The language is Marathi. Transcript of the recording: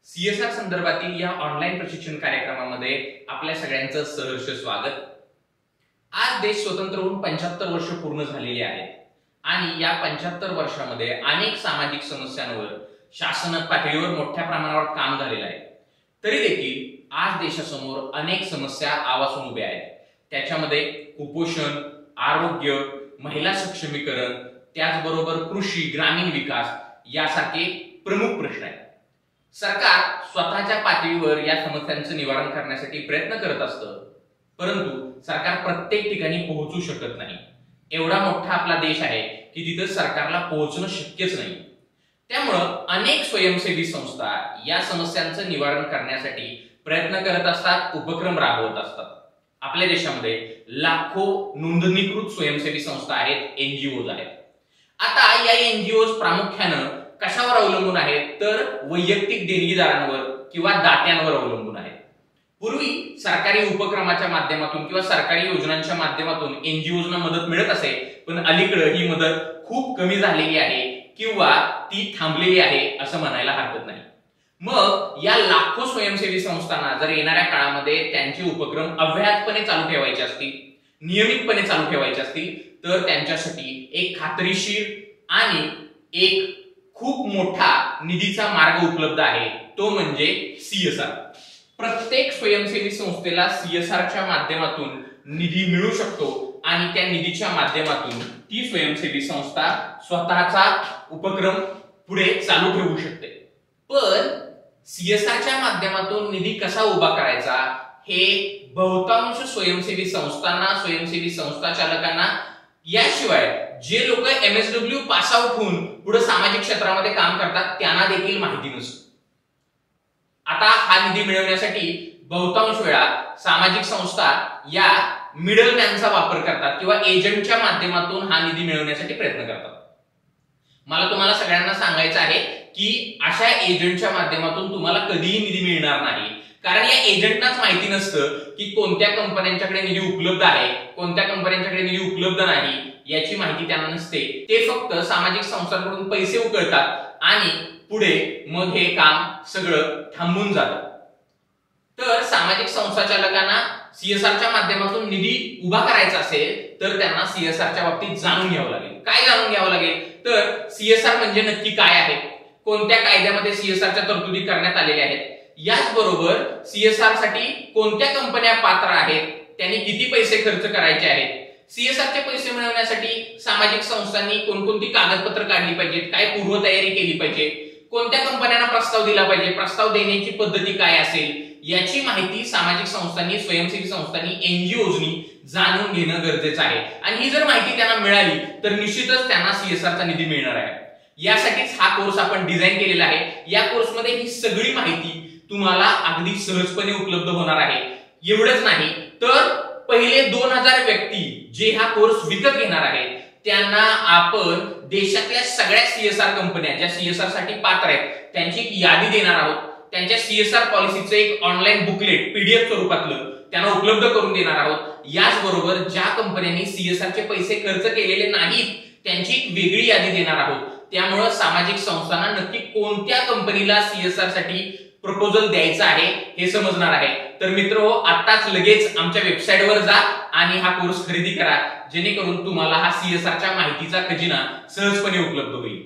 सीएसआर संदर्भातील या ऑनलाईन प्रशिक्षण कार्यक्रमामध्ये आपल्या सगळ्यांचं सहर्ष स्वागत। आज देश स्वतंत्र होऊन 75 वर्ष पूर्ण झालेली आहेत आणि या 75 वर्षामध्ये अनेक सामाजिक समस्यांवर शासन पातळीवर मोठ्या प्रमाणावर काम झालेलं आहे। तरी देखील आज देशासमोर अनेक समस्या आवासून उभ्या आहेत। त्याच्यामध्ये कुपोषण, आरोग्य, महिला सक्षमीकरण, त्याचबरोबर कृषी, ग्रामीण विकास यासारखे प्रमुख प्रश्न आहेत। सरकार स्वतःच्या पातळीवर या समस्यांचं निवारण करण्यासाठी प्रयत्न करत असतं, परंतु सरकार प्रत्येक ठिकाणी पोहोचू शकत नाही। एवढा मोठा आपला देश आहे की तिथे सरकारला पोहोचणं शक्यच नाही। त्यामुळं अनेक स्वयंसेवी संस्था या समस्यांचं निवारण करण्यासाठी प्रयत्न करत असतात, उपक्रम राबवत असतात। आपल्या देशामध्ये लाखो नोंदणीकृत स्वयंसेवी संस्था आहेत, एनजीओज आहेत। आता या एनजीओज प्रामुख्यानं कशावर अवलंबून आहेत तर वैयक्तिक देणगीदारांवर किंवा दात्यांवर अवलंबून आहेत। पूर्वी सरकारी उपक्रमाच्या माध्यमातून किंवा सरकारी योजनांच्या माध्यमातून एनजीओजना मदत मिळत असे, पण अलीकडे ही मदत खूप कमी झालेली आहे किंवा ती थांबलेली आहे असं म्हणायला हरकत नाही। मग या लाखो स्वयंसेवी संस्थांना जर येणाऱ्या काळामध्ये त्यांचे उपक्रम अव्याहतपणे चालू ठेवायचे असतील, नियमितपणे चालू ठेवायचे असतील, तर त्यांच्यासाठी एक खात्रीशीर आणि एक खूप मोठा निधीचा मार्ग उपलब्ध आहे, तो म्हणजे सीएसआर। प्रत्येक स्वयंसेवी संस्थेला सीएसआरच्या माध्यमातून निधी मिळू शकतो आणि त्या निधीच्या माध्यमातून ती स्वयंसेवी संस्था स्वतःचा उपक्रम पुढे चालू ठेवू शकते। पण सीएसआरच्या माध्यमातून निधी कसा उभा करायचा हे बहुतांश स्वयंसेवी संस्थांना, स्वयंसेवी संस्था चालकांना, याशिवाय जे लोक एमएसडब्ल्यू पास आउट होऊन पुढे सामाजिक क्षेत्रामध्ये काम करतात त्यांना देखील माहिती नसते। आता हा निधी मिळवण्यासाठी बहुतांश वेळा सामाजिक संस्था या मिडलमॅनचा वापर करतात किंवा एजंटच्या माध्यमातून हा निधी मिळवण्यासाठी प्रयत्न करतात। मला तुम्हाला सगळ्यांना सांगायचं आहे की अशा एजंटच्या माध्यमातून तुम्हाला कधीही निधी मिळणार नाही, कारण या एजंटनाच माहिती नसतं की कोणत्या कंपन्यांच्याकडे निधी उपलब्ध आहे, कोणत्या कंपन्यांच्याकडे निधी उपलब्ध नाही याची माहिती त्यांना नसते। ते फक्त सामाजिक संस्थांकडून पैसे उकळतात आणि पुढे मग हे काम सगळं थांबून जातं। तर सामाजिक संस्था चालकांना सीएसआरच्या माध्यमातून निधी उभा करायचा असेल तर त्यांना सीएसआरच्या बाबतीत जाणून घ्यावं लागेल। काय जाणून घ्यावं लागेल तर सीएसआर म्हणजे नक्की काय आहे, कोणत्या कायद्यामध्ये सीएसआरच्या तरतुदी करण्यात आलेल्या आहेत, याचबरोबर सीएसआर साठी कोणत्या कंपन्या पात्र आहेत, त्यांनी किती पैसे खर्च करायचे आहेत, सीएसआरचे पैसे मिळवण्यासाठी सामाजिक संस्थांनी कोणकोणती कागदपत्र काढली पाहिजेत, काय पूर्वतयारी केली पाहिजे, कोणत्या कंपन्यांना प्रस्ताव दिला पाहिजे, प्रस्ताव देण्याची पद्धती काय असेल, याची माहिती सामाजिक संस्थांनी, स्वयंसेवी संस्थांनी, एनजीओजनी जाणून घेणं गरजेचं आहे। आणि ही जर माहिती त्यांना मिळाली तर निश्चितच त्यांना सीएसआरचा निधी मिळणार आहे। यासाठीच हा कोर्स आपण डिझाईन केलेला आहे। या कोर्समध्ये ही सगळी माहिती तुम्हाला अगदी सहजपणे उपलब्ध होणार आहे। एवढंच नाही तर पहिले 2000 व्यक्ती जे हा कोर्स विकत घेणार आहेत त्यांना आपण देशातल्या सगळ्या सीएसआर कंपन्या ज्या सीएसआर साठी पात्र आहेत त्यांची एक यादी देणार आहोत। त्यांच्या सीएसआर पॉलिसीचं एक ऑनलाईन बुकलेट पीडीएफ स्वरूपातलं त्यांना उपलब्ध करून देणार आहोत। याचबरोबर ज्या कंपन्यांनी सीएसआरचे पैसे खर्च केलेले नाहीत त्यांची एक वेगळी यादी देणार आहोत। त्यामुळे सामाजिक संस्थांना नक्की कोणत्या कंपनीला सीएसआर साठी प्रपोजल द्यायचा आहे हे समजणार आहे। तर मित्रहो, आताच लगेच आमच्या वेबसाईटवर जा आणि हा कोर्स खरेदी करा, जेणेकरून तुम्हाला हा सीएसआरच्या माहितीचा खजिना सहजपणे उपलब्ध होईल।